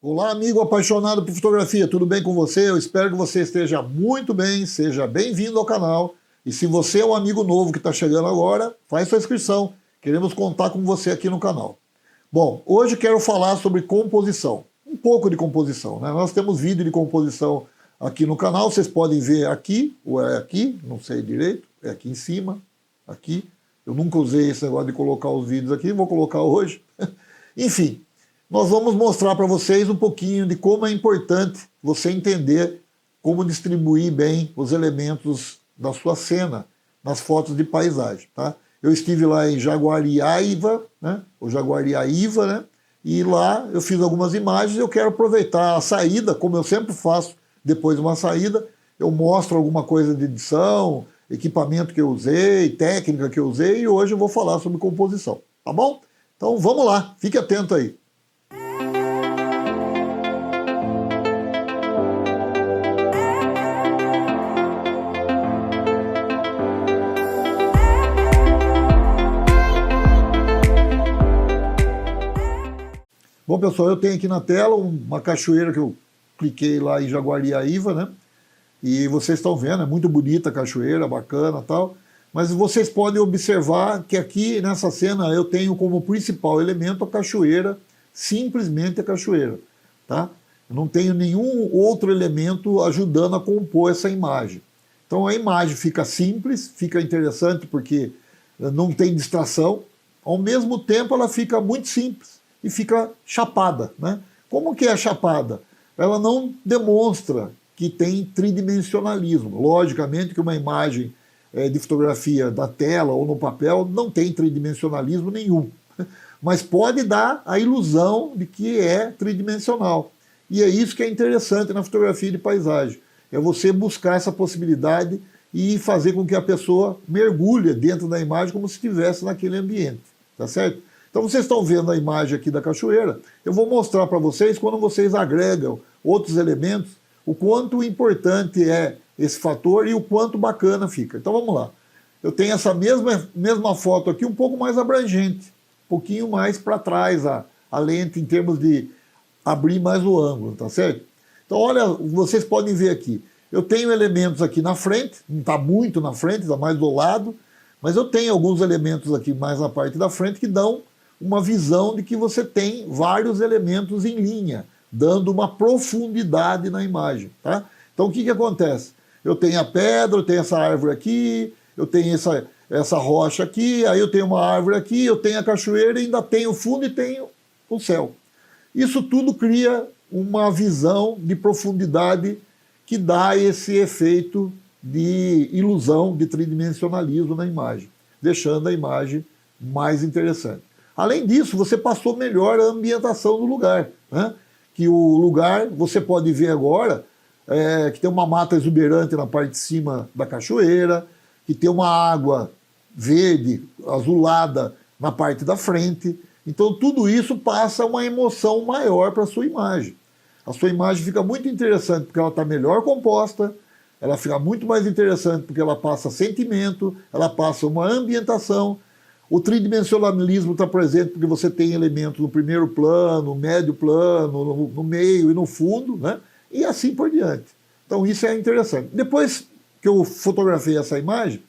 Olá, amigo apaixonado por fotografia, tudo bem com você? Eu espero que você esteja muito bem, seja bem-vindo ao canal. E se você é um amigo novo que está chegando agora, faz sua inscrição. Queremos contar com você aqui no canal. Bom, hoje quero falar sobre composição, um pouco de composição, né? Nós temos vídeo de composição aqui no canal, vocês podem ver aqui, ou é aqui, não sei direito, é aqui em cima, aqui. Eu nunca usei esse negócio de colocar os vídeos aqui, vou colocar hoje. Enfim. Nós vamos mostrar para vocês um pouquinho de como é importante você entender como distribuir bem os elementos da sua cena nas fotos de paisagem, tá? Eu estive lá em Jaguariaíva, né? O Jaguariaíva, né? E lá eu fiz algumas imagens e eu quero aproveitar a saída, como eu sempre faço depois de uma saída, eu mostro alguma coisa de edição, equipamento que eu usei, técnica que eu usei, e hoje eu vou falar sobre composição, tá bom? Então vamos lá, fique atento aí. Bom, pessoal, eu tenho aqui na tela uma cachoeira que eu cliquei lá em Jaguariaíva, né? E vocês estão vendo, é muito bonita a cachoeira, bacana e tal. Mas vocês podem observar que aqui nessa cena eu tenho como principal elemento a cachoeira, simplesmente a cachoeira, tá? Eu não tenho nenhum outro elemento ajudando a compor essa imagem. Então a imagem fica simples, fica interessante porque não tem distração, ao mesmo tempo ela fica muito simples e fica chapada, né? Como que é chapada? Ela não demonstra que tem tridimensionalismo. Logicamente que uma imagem de fotografia da tela ou no papel não tem tridimensionalismo nenhum, mas pode dar a ilusão de que é tridimensional. E é isso que é interessante na fotografia de paisagem, é você buscar essa possibilidade e fazer com que a pessoa mergulhe dentro da imagem como se estivesse naquele ambiente, tá certo? Então vocês estão vendo a imagem aqui da cachoeira, eu vou mostrar para vocês, quando vocês agregam outros elementos, o quanto importante é esse fator e o quanto bacana fica. Então vamos lá. Eu tenho essa mesma foto aqui, um pouco mais abrangente, um pouquinho mais para trás a lente, em termos de abrir mais o ângulo, tá certo? Então olha, vocês podem ver aqui, eu tenho elementos aqui na frente, não está muito na frente, está mais do lado, mas eu tenho alguns elementos aqui mais na parte da frente que dão uma visão de que você tem vários elementos em linha, dando uma profundidade na imagem, tá? Então o que acontece? Eu tenho a pedra, eu tenho essa árvore aqui, eu tenho essa rocha aqui, aí eu tenho uma árvore aqui, eu tenho a cachoeira, e ainda tenho o fundo e tenho o céu. Isso tudo cria uma visão de profundidade que dá esse efeito de ilusão, de tridimensionalismo na imagem, deixando a imagem mais interessante. Além disso, você passou melhor a ambientação do lugar, né? Que o lugar, você pode ver agora, que tem uma mata exuberante na parte de cima da cachoeira, que tem uma água verde, azulada na parte da frente. Então tudo isso passa uma emoção maior para a sua imagem. A sua imagem fica muito interessante porque ela está melhor composta, ela fica muito mais interessante porque ela passa sentimento, ela passa uma ambientação. O tridimensionalismo está presente porque você tem elementos no primeiro plano, no médio plano, no meio e no fundo, né? E assim por diante. Então isso é interessante. Depois que eu fotografei essa imagem,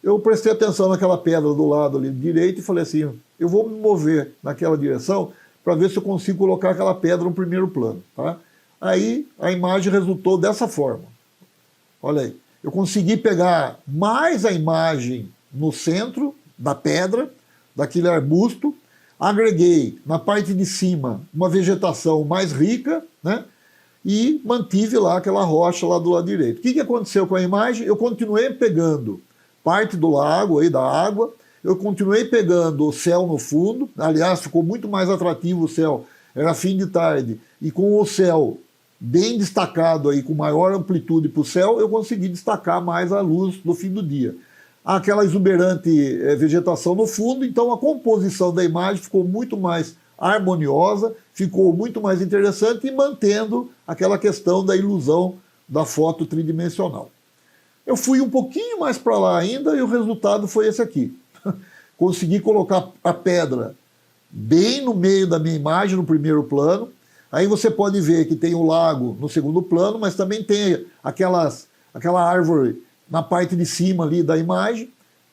eu prestei atenção naquela pedra do lado ali direito e falei assim, eu vou me mover naquela direção para ver se eu consigo colocar aquela pedra no primeiro plano, tá? Aí a imagem resultou dessa forma. Olha aí, eu consegui pegar mais a imagem no centro da pedra, daquele arbusto, agreguei na parte de cima uma vegetação mais rica, né? E mantive lá aquela rocha lá do lado direito. O que aconteceu com a imagem? Eu continuei pegando parte do lago, aí da água, eu continuei pegando o céu no fundo, aliás, ficou muito mais atrativo o céu, era fim de tarde, e com o céu bem destacado aí, com maior amplitude para o céu, eu consegui destacar mais a luz do fim do dia. Aquela exuberante vegetação no fundo, então a composição da imagem ficou muito mais harmoniosa, ficou muito mais interessante e mantendo aquela questão da ilusão da foto tridimensional. Eu fui um pouquinho mais para lá ainda e o resultado foi esse aqui. Consegui colocar a pedra bem no meio da minha imagem, no primeiro plano, Aí você pode ver que tem o lago no segundo plano, mas também tem aquela árvore na parte de cima ali da imagem,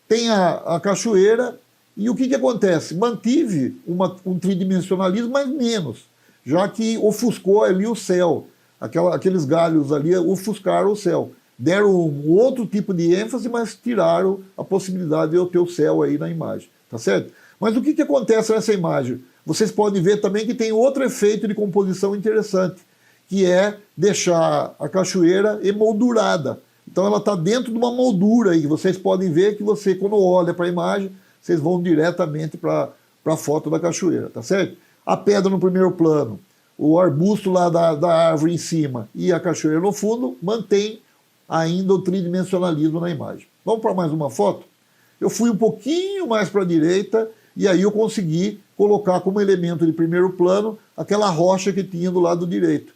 tem a cachoeira, e o que acontece? Mantive um tridimensionalismo, mas menos, já que ofuscou ali o céu, aqueles galhos ali ofuscaram o céu. Deram um outro tipo de ênfase, mas tiraram a possibilidade de eu ter o céu aí na imagem, tá certo? Mas o que acontece nessa imagem? Vocês podem ver também que tem outro efeito de composição interessante, que é deixar a cachoeira emoldurada. Então ela está dentro de uma moldura aí, vocês podem ver que você, quando olha para a imagem, vocês vão diretamente para a foto da cachoeira, tá certo? A pedra no primeiro plano, o arbusto lá da árvore em cima e a cachoeira no fundo, mantém ainda o tridimensionalismo na imagem. Vamos para mais uma foto? Eu fui um pouquinho mais para a direita e aí eu consegui colocar como elemento de primeiro plano aquela rocha que tinha do lado direito.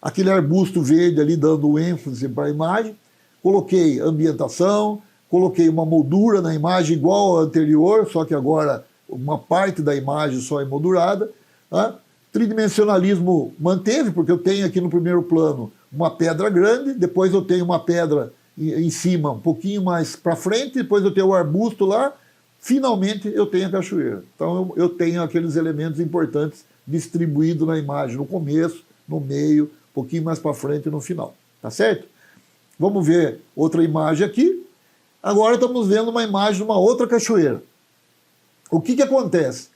Aquele arbusto verde ali dando ênfase para a imagem. Coloquei ambientação, coloquei uma moldura na imagem igual à anterior, só que agora uma parte da imagem só é moldurada. Tá? Tridimensionalismo manteve, porque eu tenho aqui no primeiro plano uma pedra grande, depois eu tenho uma pedra em cima um pouquinho mais para frente, depois eu tenho o arbusto lá, finalmente eu tenho a cachoeira. Então eu tenho aqueles elementos importantes distribuídos na imagem, no começo, no meio, um pouquinho mais para frente e no final. Tá certo? Vamos ver outra imagem aqui. Agora estamos vendo uma imagem de uma outra cachoeira. O que acontece?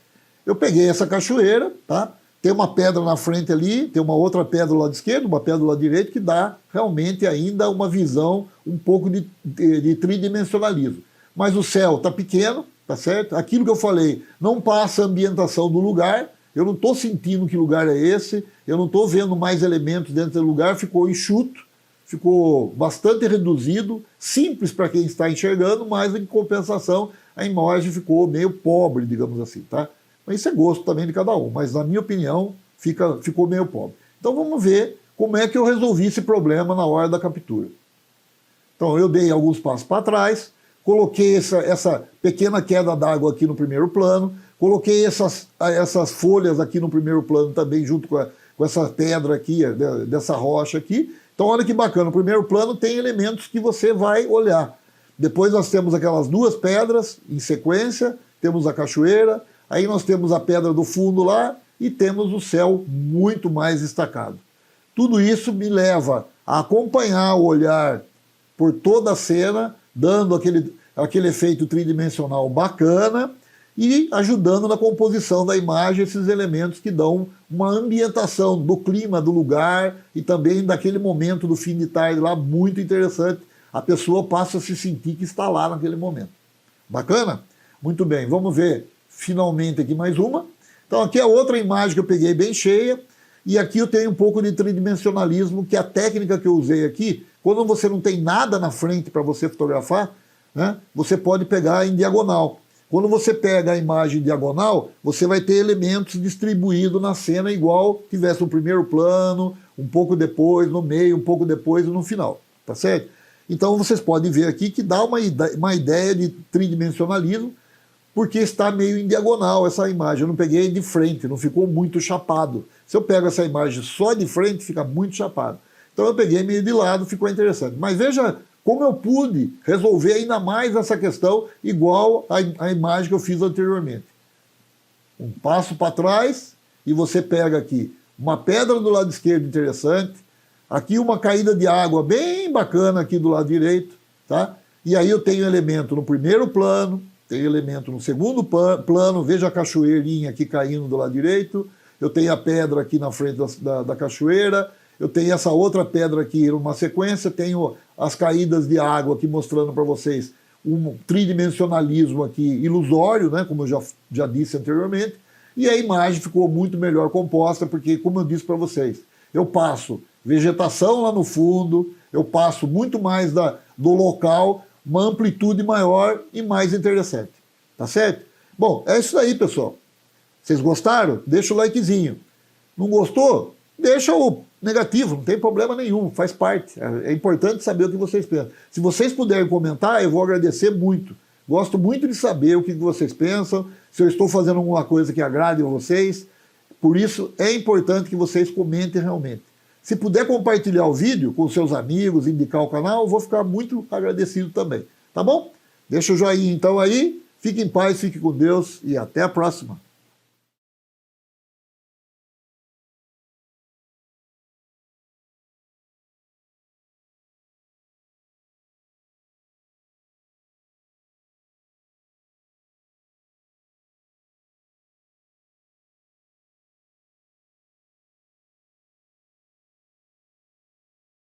Eu peguei essa cachoeira, tá? Tem uma pedra na frente ali, tem uma outra pedra do lado esquerdo, uma pedra do lado direito, que dá realmente ainda uma visão um pouco de tridimensionalismo. Mas o céu está pequeno, tá certo? Aquilo que eu falei, não passa a ambientação do lugar, eu não estou sentindo que lugar é esse, eu não estou vendo mais elementos dentro do lugar, ficou enxuto, ficou bastante reduzido, simples para quem está enxergando, mas em compensação a imagem ficou meio pobre, digamos assim, tá? Mas isso é gosto também de cada um, mas na minha opinião ficou meio pobre. Então vamos ver como é que eu resolvi esse problema na hora da captura. Então eu dei alguns passos para trás, coloquei essa pequena queda d'água aqui no primeiro plano, coloquei essas folhas aqui no primeiro plano também junto com essa pedra aqui, dessa rocha aqui. Então olha que bacana, no primeiro plano tem elementos que você vai olhar. Depois nós temos aquelas duas pedras em sequência, temos a cachoeira, aí nós temos a pedra do fundo lá e temos o céu muito mais destacado. Tudo isso me leva a acompanhar o olhar por toda a cena, dando aquele efeito tridimensional bacana e ajudando na composição da imagem esses elementos que dão uma ambientação do clima do lugar e também daquele momento do fim de tarde lá muito interessante. A pessoa passa a se sentir que está lá naquele momento. Bacana? Muito bem, vamos ver finalmente aqui mais uma. Então aqui é outra imagem que eu peguei bem cheia, e aqui eu tenho um pouco de tridimensionalismo, que a técnica que eu usei aqui, quando você não tem nada na frente para você fotografar, né, você pode pegar em diagonal. Quando você pega a imagem diagonal, você vai ter elementos distribuídos na cena igual tivesse no primeiro plano, um pouco depois, no meio, um pouco depois e no final. Tá certo? Então vocês podem ver aqui que dá uma ideia de tridimensionalismo, porque está meio em diagonal essa imagem. Eu não peguei de frente, não ficou muito chapado. Se eu pego essa imagem só de frente, fica muito chapado. Então eu peguei meio de lado, ficou interessante. Mas veja como eu pude resolver ainda mais essa questão, igual à imagem que eu fiz anteriormente. Um passo para trás, e você pega aqui uma pedra do lado esquerdo interessante, aqui uma caída de água bem bacana aqui do lado direito, tá? E aí eu tenho elemento no primeiro plano, tem elemento no segundo plano, veja a cachoeirinha aqui caindo do lado direito, eu tenho a pedra aqui na frente da cachoeira, eu tenho essa outra pedra aqui numa sequência, tenho as caídas de água aqui mostrando para vocês um tridimensionalismo aqui ilusório, né, como eu já disse anteriormente, e a imagem ficou muito melhor composta, porque, como eu disse para vocês, eu passo vegetação lá no fundo, eu passo muito mais do local, uma amplitude maior e mais interessante. Tá certo? Bom, é isso aí, pessoal. Vocês gostaram? Deixa o likezinho. Não gostou? Deixa o negativo, não tem problema nenhum, faz parte. É importante saber o que vocês pensam. Se vocês puderem comentar, eu vou agradecer muito. Gosto muito de saber o que vocês pensam, se eu estou fazendo alguma coisa que agrade a vocês. Por isso é importante que vocês comentem realmente. Se puder compartilhar o vídeo com seus amigos, indicar o canal, eu vou ficar muito agradecido também. Tá bom? Deixa o joinha então aí, fique em paz, fique com Deus e até a próxima.